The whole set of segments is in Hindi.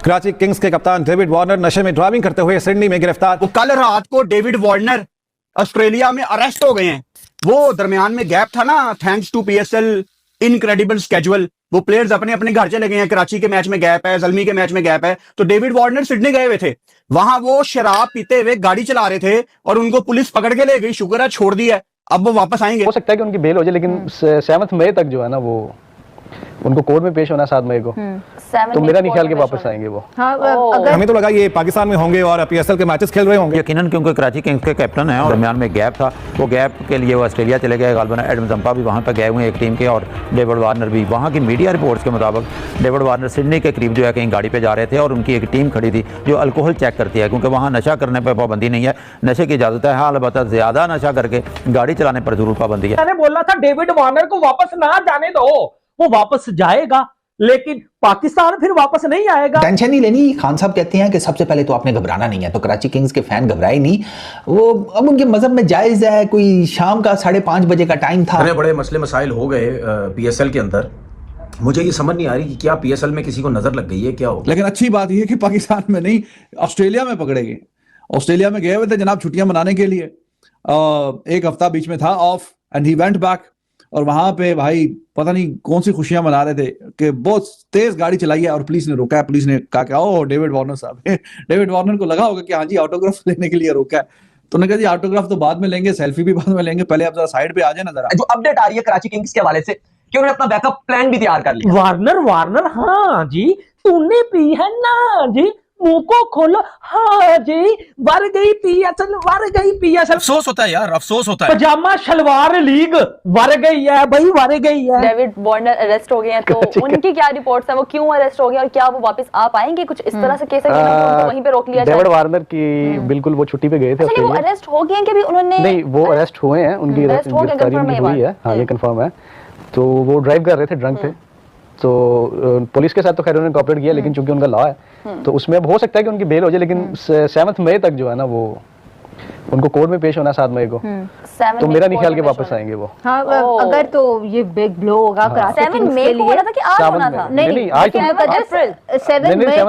कराची किंग्स के कप्तान डेविड वार्नर नशे में ड्राइविंग करते हुए सिडनी में गिरफ्तार। वो कल रात को डेविड वार्नर ऑस्ट्रेलिया में अरेस्ट हो गए हैं। वो दरमियान में गैप था ना, thanks to PSL incredible schedule, वो प्लेयर्स अपने अपने घर चले गए हैं। कराची के मैच में गैप है, ज़ल्मी के मैच में गैप है, तो डेविड वार्नर सिडनी गए हुए थे। वहां वो शराब पीते हुए गाड़ी चला रहे थे और उनको पुलिस पकड़ के ले गई। शुक्र है छोड़ दिया, अब वो वापस आएंगे। हो सकता है कि उनकी बेल हो जाए, लेकिन 7 मई तक जो है ना वो उनको कोर्ट में पेश होना 7 मई को। तो मेरा नहीं ख्याल कि वापस आएंगे वो। हाँ, अगर हमें तो लगा ये पाकिस्तान में होंगे और पीएसएल के मैचेस खेल रहे होंगे। यकीनन, क्योंकि कराची किंग्स के कैप्टन हैं और दरमियान में गैप था, वो गैप के लिए वो ऑस्ट्रेलिया चले गए। गालबन एडम जंपा भी वहाँ पर गए हुए हैं एक टीम के, और डेविड वार्नर भी। वहाँ की मीडिया रिपोर्ट्स के मुताबिक डेविड वार्नर सिडनी के करीब जो है कहीं गाड़ी पे जा रहे थे और उनकी एक टीम खड़ी थी जो अल्कोहल चेक करती है, क्योंकि वहाँ नशा करने पर पाबंदी नहीं है, नशे की इजाज़त है। हाँ, अलबत्ता ज़्यादा नशा करके गाड़ी चलाने पर जरूर पाबंदी है। मैंने बोला था डेविड वार्नर को वापस ना जाने दो, वो वापस जाएगा लेकिन पाकिस्तान फिर वापस नहीं आएगा। टेंशन नहीं लेनी। खान साहब कहते हैं कि सबसे पहले तो आपने घबराना नहीं है, तो कराची किंग्स के फैन घबराए नहीं। वो अब उनके मजहब में जायज है, कोई शाम का 5:30 बजे का टाइम था। बड़े मसले मसाइल हो गए पीएसएल के अंदर। मुझे ये समझ नहीं आ रही कि क्या पीएसएल में किसी को नजर लग गई है, क्या हो। लेकिन अच्छी बात यह कि पाकिस्तान में नहीं, ऑस्ट्रेलिया में पकड़े गए। ऑस्ट्रेलिया में गए हुए थे जनाब छुट्टियां मनाने के लिए। एक हफ्ता बीच में था of and he went back, और वहां पे भाई पता नहीं कौन सी खुशियां मना रहे थे कि बहुत तेज गाड़ी चलाई है और पुलिस ने रोका है। पुलिस ने कहा कि ओ डेविड वार्नर साहब डेविड वार्नर को लगा होगा कि हाँ जी ऑटोग्राफ लेने के लिए रोका है, तो उन्होंने कहा जी ऑटोग्राफ तो बाद में लेंगे, सेल्फी भी बाद में लेंगे, पहले आप जरा साइड पे आ जाए ना जरा। जो अपडेट आ रही है कराची किंग्स के हवाले से कि उन्होंने अपना बैकअप प्लान भी तैयार कर लिया। वार्नर हाँ जी, तूने पी है ना जी, मुंह को खोलो। हाँ जी, वर गई पीएसएल। अफसोस होता है यार, अफसोस होता है। पजामा शलवार लीग वर गई है भाई, वर गई है। डेविड वार्नर अरेस्ट हो गए हैं, तो उनकी क्या रिपोर्ट्स है, वो क्यों अरेस्ट हो गए और क्या वो वापस आ पाएंगे? कुछ इस तरह से केस है कि उनको वहीं पे रोक लिया जाए। डेविड वार्नर की बिल्कुल वो छुट्टी पे गए थे। वो अरेस्ट हो गए हैं कि भी उन्होंने? नहीं, वो अरेस्ट हुए हैं, उनकी गिरफ्तारी हुई है। हाँ, ये कंफर्म है। तो वो ड्राइव कर रहे थे, ड्रंक थे, तो पुलिस के साथ तो खैर उन्होंने कोऑपरेट किया, लेकिन चूंकि उनका लॉ है तो उसमें अब हो सकता है कि उनकी बेल हो जाए, लेकिन 7 मई तक जो है ना वो उनको कोर्ट में पेश होना 7 मई को। तो मेरा नहीं ख्याल कि वापस आएंगे वो। हाँ, अगर तो ये बिग ब्लो होगा कराची किंग्स के लिए। था कि आज होना था। नहीं, आज 7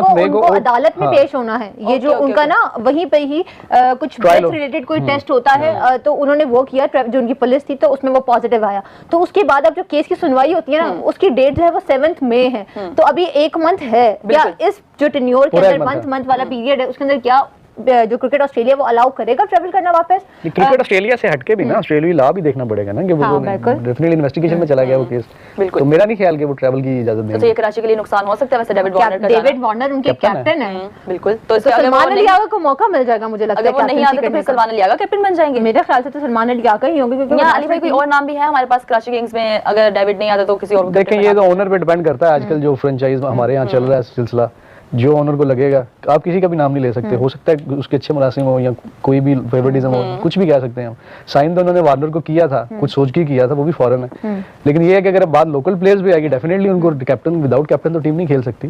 मई को उनको अदालत में पेश होना है। ये जो उनका ना वहीं पे ही कुछ ड्रग्स रिलेटेड कोई टेस्ट होता है, तो उन्होंने वो किया, जो उनकी पुलिस थी, तो उसमें वो पॉजिटिव आया। तो उसके बाद अब जो केस की सुनवाई होती है ना, उसकी डेट जो है वो 7 मई है। तो अभी 1 मंथ है। क्या इस जो टेन्योर के अंदर मंथ वाला पीरियड है, उसके अंदर क्या जो क्रिकेट ऑस्ट्रेलिया वो अलाउ करेगा ट्रैवल करना वापस? क्रिकेट ऑस्ट्रेलिया से हटके भी ना ऑस्ट्रेलियाई लॉ भी देखना पड़ेगा ना, कि वो डेफिनेटली इन्वेस्टिगेशन में चला गया वो केस। तो मेरा नहीं ख्याल कि वो ट्रैवल की इजाजत देंगे। तो ये कराची के लिए नुकसान हो सकता है वैसे। डेविड वार्नर उनके कैप्टन है। बिल्कुल, तो सलमान अली आगा को मौका मिल जाएगा मुझे लगता है। अगर वो नहीं आते तो फिर सलमान अली आगा कैप्टन बन जाएंगे। मेरे ख्याल से तो सलमान अली आगा ही होंगे, क्योंकि अली भाई कोई और नाम भी है हमारे पास कराची किंग्स में। अगर डेविड नहीं आता तो किसी और। देखें, ये तो ओनर पे डिपेंड करता है। आजकल जो फ्रेंचाइज हमारे यहाँ चल रहा है सिलसिला, जो ओनर को लगेगा, आप किसी का भी नाम नहीं ले सकते। हो सकता है उसके अच्छे मुलाजिम हो या कोई भी फेवरेटिज्म हो, कुछ भी कह सकते हैं हम। साइन तो उन्होंने वार्नर को किया था, कुछ सोच के किया था, वो भी फॉरेन है। लेकिन ये है कि अगर बात लोकल प्लेयर्स भी आएगी, डेफिनेटली उनको कैप्टन, विदाउट कैप्टन तो टीम नहीं खेल सकती।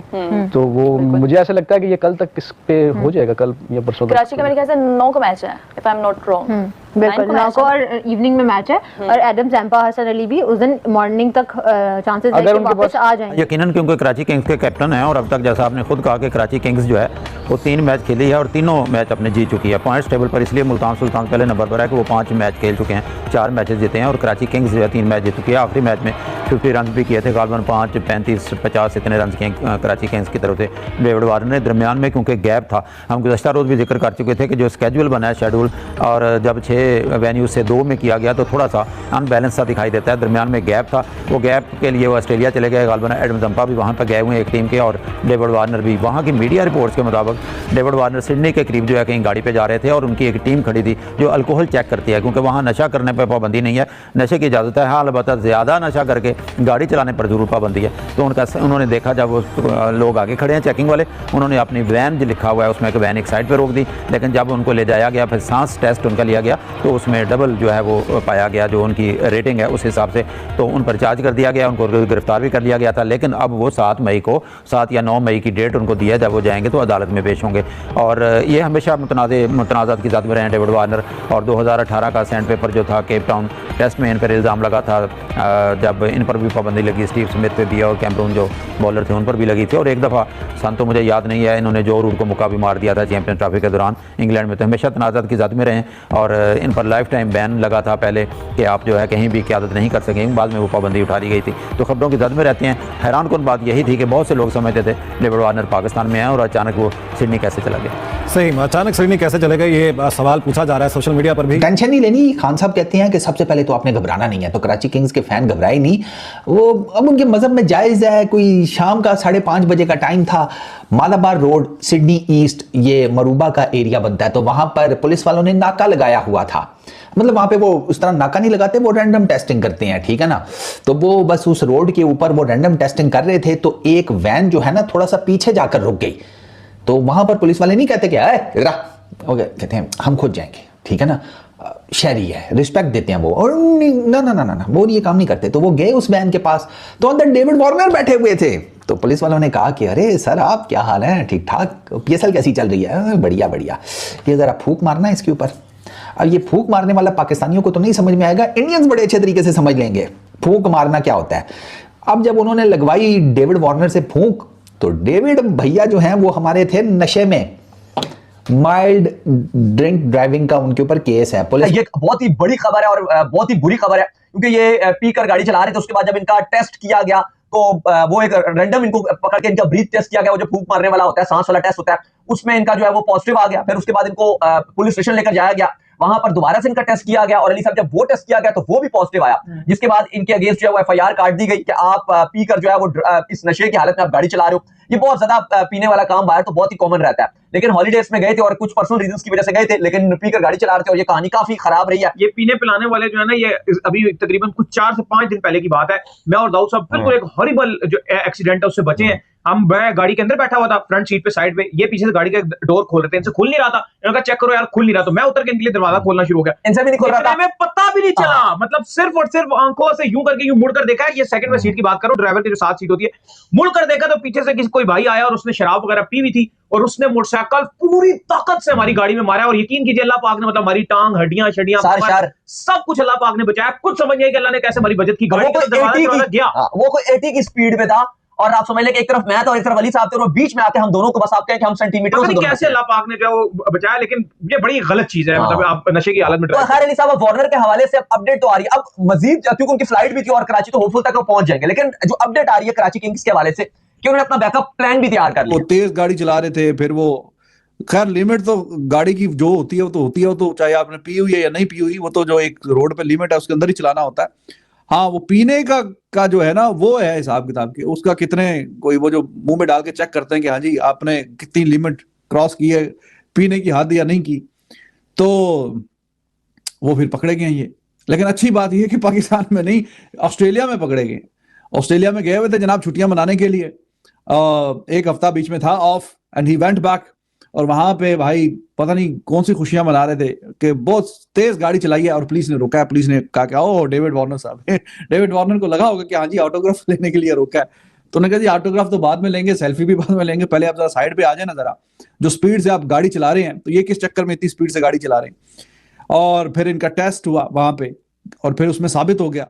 तो वो मुझे ऐसा लगता है कि ये कल तक इस पे हो जाएगा, कल या परसों तक। कराची का मेरे ख्याल से 9 को मैच है, if I am not wrong. बिल्कुल 9 को और इवनिंग में मैच है। और एडम जंपा, हसन अली भी उस दिन मॉर्निंग तक चांसेस है कि वापस आ जाएंगे। यकीनन, क्योंकि कराची किंग्स के कैप्टन हैं और अब तक जैसा आपने खुद कहा कि कराची किंग्स जो है वो 3 मैच खेली है और तीनों मैच अपने जीत चुकी है। पॉइंट्स टेबल पर इसलिए मुल्तान सुल्तान पहले नंबर पर है कि वो 5 मैच खेल चुके हैं, 4 मैचेस जीते हैं, और कराची किंग्स जो है 3 मैच जीत चुकी है। आखिरी मैच में 50 रन भी किए थे गालबन, 5, 35, 50 इतने रन किए कराची किंग्स की तरफ से डेविड वार्नर ने। दरमियान में क्योंकि गैप था, हम गुज़श्ता रोज़ भी जिक्र कर चुके थे कि जो स्केड्यूल बना है शेड्यूल, और जब 6 वेन्यू से 2 में किया गया तो थोड़ा सा अनबैलेंस सा दिखाई देता है। दरमियान में गैप था, वो गैप के लिए वो ऑस्ट्रेलिया चले गए। गालबन एडम जंपा भी वहाँ पर गए हुए हैं एक टीम के, और डेविड वार्नर भी। वहाँ की मीडिया रिपोर्ट्स के मुताबिक डेविड वार्नर सिडनी के करीब जो है कहीं गाड़ी पे जा रहे थे और उनकी एक टीम खड़ी थी जो अल्कोहल चेक करती है, क्योंकि वहाँ नशा करने पर पाबंदी नहीं है, नशे की इजाज़त है। हाँ, अलबत्ता ज़्यादा नशा करके गाड़ी चलाने पर जरूर पाबंदी है। तो उन्होंने देखा, जब वो लोग आगे खड़े हैं चेकिंग वाले, उन्होंने अपनी वैन जो लिखा हुआ है उसमें एक वैन एक साइड पर रोक दी। लेकिन जब उनको ले जाया गया, फिर सांस टेस्ट उनका लिया गया, तो उसमें डबल जो है वो पाया गया, जो उनकी रेटिंग है उस हिसाब से। तो उन पर चार्ज कर दिया गया, उनको गिरफ्तार भी कर लिया गया था। लेकिन अब वो 7 मई को, 7 या 9 मई की डेट उनको दिया, जब वो जाएंगे तो अदालत में पेश होंगे। और ये हमेशा मुतनाज़ात की ज़ात में रहे हैं डेविड वार्नर। और 2018 का सैंड पेपर जो था केप टाउन टेस्ट में इन पर इल्ज़ाम लगा था, जब इन पर भी पाबंदी लगी, स्टीव स्मिथ पे भी और कैमरून जो बॉलर थे उन पर भी लगी थी। और एक दफ़ा सन तो मुझे याद नहीं है, इन्होंने जो रूट को मुक्का भी मार दिया था चैंपियंस ट्रॉफी के दौरान इंग्लैंड में। तो हमेशा तनाज़ात की जद में रहे और इन पर लाइफ टाइम बैन लगा था पहले कि आप जो है कहीं भी क़यादत नहीं कर सकेंगे। बाद में वो पाबंदी उठा ली गई थी। तो खबरों की जद में रहते हैं। हैरान कुन बात यही थी कि बहुत से लोग समझते थे डेविड वार्नर पाकिस्तान में है और अचानक वो सिडनी कैसे चला गया। सही, अचानक सिडनी कैसे चले गए, ये सवाल पूछा जा रहा है सोशल मीडिया पर भी। टेंशन नहीं लेनी, खान साहब कहते हैं कि सबसे पहले तो आपने घबराना नहीं है। तो कराची किंग्स के फैन घबराए नहीं, वो अब उनके मजहब में जायज़ है। कोई शाम का 5:30 बजे का टाइम था, मालाबार रोड सिडनी ईस्ट ये मरूबा का एरिया बनता है, तो वहां पर पुलिस वालों ने नाका लगाया हुआ था। मतलब वहां पे वो उस तरह नाका नहीं लगाते, वो रैंडम टेस्टिंग करते हैं, ठीक है ना। तो वो बस उस रोड के ऊपर वो रैंडम टेस्टिंग कर रहे थे, तो एक वैन जो है ना थोड़ा सा पीछे जाकर रुक गई। तो वहां पर पुलिस वाले नहीं कहते कि ओके, कहते हैं हम खुद जाएंगे, ठीक है ना, शहरी है, रिस्पेक्ट देते हैं वो। और ना ना ना ना ना वो ये काम नहीं करते। तो वो गए उस वैन के पास, तो अंदर डेविड वार्नर बैठे हुए थे। तो पुलिस वालों ने कहा कि अरे सर आप क्या हाल है, ठीक ठाक, पीएसएल कैसी चल रही है? बढ़िया बढ़िया, ये जरा फूंक मारना है इसके ऊपर। अब ये फूंक मारने वाला पाकिस्तानियों को तो नहीं समझ में आएगा, इंडियंस बड़े अच्छे तरीके से समझ लेंगे फूंक मारना क्या होता है। अब जब उन्होंने लगवाई डेविड वार्नर से फूंक, तो डेविड भैया जो हैं वो हमारे थे नशे में, माइल्ड ड्रिंक ड्राइविंग का उनके ऊपर केस है। पुलिस ये बहुत ही बड़ी खबर है और बहुत ही बुरी खबर है, क्योंकि ये पी कर गाड़ी चला रहे थे। उसके बाद जब इनका टेस्ट किया गया तो वो एक रैंडम इनको पकड़ के इनका ब्रीथ टेस्ट किया गया, वो जो फूंक मारने वाला होता है, सांस वाला टेस्ट होता है, उसमें इनका जो है वो पॉजिटिव आ गया। फिर उसके बाद इनको पुलिस स्टेशन लेकर जाया गया, वहां पर दोबारा से इनका टेस्ट किया गया और अली साहब जब वो टेस्ट किया गया तो वो भी पॉजिटिव आया, जिसके बाद इनके अगेंस्ट जो है वो एफआईआर काट दी गई कि आप पी कर जो है वो इस नशे की हालत में आप गाड़ी चला रहे हो। ये बहुत ज्यादा पीने वाला काम बाहर तो बहुत ही कॉमन रहता है, लेकिन हॉलीडेज में गए थे और कुछ पर्सनल रीजंस की वजह से गए थे, लेकिन पी कर गाड़ी चला रहे थे और ये कहानी काफी खराब रही है। ये पीने पिलाने वाले जो है ना, ये अभी तकरीबन कुछ 4 से 5 दिन पहले की बात है। मैं और दाऊद साहब बिल्कुल एक हॉरिबल जो एक्सीडेंट है उससे बचे हैं। हम गाड़ी के अंदर बैठा हुआ था फ्रंट सीट पे साइड में, ये पीछे से गाड़ी का डोर खोल रहे थे, इनसे खुल नहीं रहा था। इन्होंने कहा चेक करो यार, खुल नहीं रहा। तो मैं उतर के इनके लिए दरवाजा खोलना शुरू हो गया, इनसे भी नहीं खोल रहा था, हमें पता भी नहीं चला। मतलब सिर्फ और सिर्फ आंखों से यूं करके यूं मुड़कर देखा। ये सेकंड में सीट की बात करो, ड्राइवर की जो 7 सीट होती है, मुड़कर देखा तो पीछे से किसी कोई भाई आया और उसने शराब वगैरह पी हुई थी और उसने मोटरसाइकिल पूरी ताकत से हमारी गाड़ी में मारा। और यकीन कीजिए अल्लाह पाक ने, मतलब हमारी टांग, हड्डियां, शड्डियां, सब कुछ अल्लाह पाक ने बचाया। कुछ समझ नहीं कि अल्लाह ने कैसे हमारी बचत की। गाड़ी गया वो कोई 80 की स्पीड पे था और आप समझ लें कि एक तरफ मैं था और एक तरफ अली साहब थे और बीच में आके हम दोनों को बस आप कहें कि हम सेंटीमीटर से कैसे अल्लाह पाक ने जो बचाया, लेकिन ये बड़ी गलत चीज है। मतलब आप नशे की हालत में तो खैर अली साहब वार्नर के हवाले से अपडेट तो आ रही है। अब मजीद क्योंकि उनकी फ्लाइट भी थी और कराची तो होपफुल तक वो पहुंच जाएंगे, लेकिन जो अपडेट आ रही है कराची किंग्स के हवाले से कि उन्होंने अपना बैकअप प्लान भी तैयार कर लिया। वो तेज गाड़ी चला रहे थे, फिर वो खैर लिमिट तो गाड़ी की जो होती है वो तो होती है, वो तो चाहे आपने पी हुई है या नहीं पी हुई, वो तो जो एक रोड पे लिमिट है उसके अंदर ही चलाना होता है। हाँ, वो पीने का जो है ना वो है हिसाब किताब के, उसका कितने कोई वो जो मुंह में डाल के चेक करते हैं कि हाँ जी आपने कितनी लिमिट क्रॉस की है पीने की, हद या नहीं की, तो वो फिर पकड़े गए ये। लेकिन अच्छी बात यह कि पाकिस्तान में नहीं, ऑस्ट्रेलिया में पकड़े गए। ऑस्ट्रेलिया में गए हुए थे जनाब छुट्टियां मनाने के लिए, एक हफ्ता बीच में था of, and he went back. और वहां पे भाई पता नहीं कौन सी खुशियां मना रहे थे कि बहुत तेज गाड़ी चलाई है और पुलिस ने रोका है। पुलिस ने कहा कि ओ डेविड वार्नर साहब डेविड वार्नर को लगा होगा कि हाँ जी ऑटोग्राफ लेने के लिए रोका है। तो उन्होंने कहा जी ऑटोग्राफ तो बाद में लेंगे, सेल्फी भी बाद में लेंगे, पहले आप जरा साइड पे आ जाए ना, जरा जो स्पीड से आप गाड़ी चला रहे हैं, तो ये किस चक्कर में इतनी स्पीड से गाड़ी चला रहे हैं। और फिर इनका टेस्ट हुआ वहां पे और फिर उसमें साबित हो गया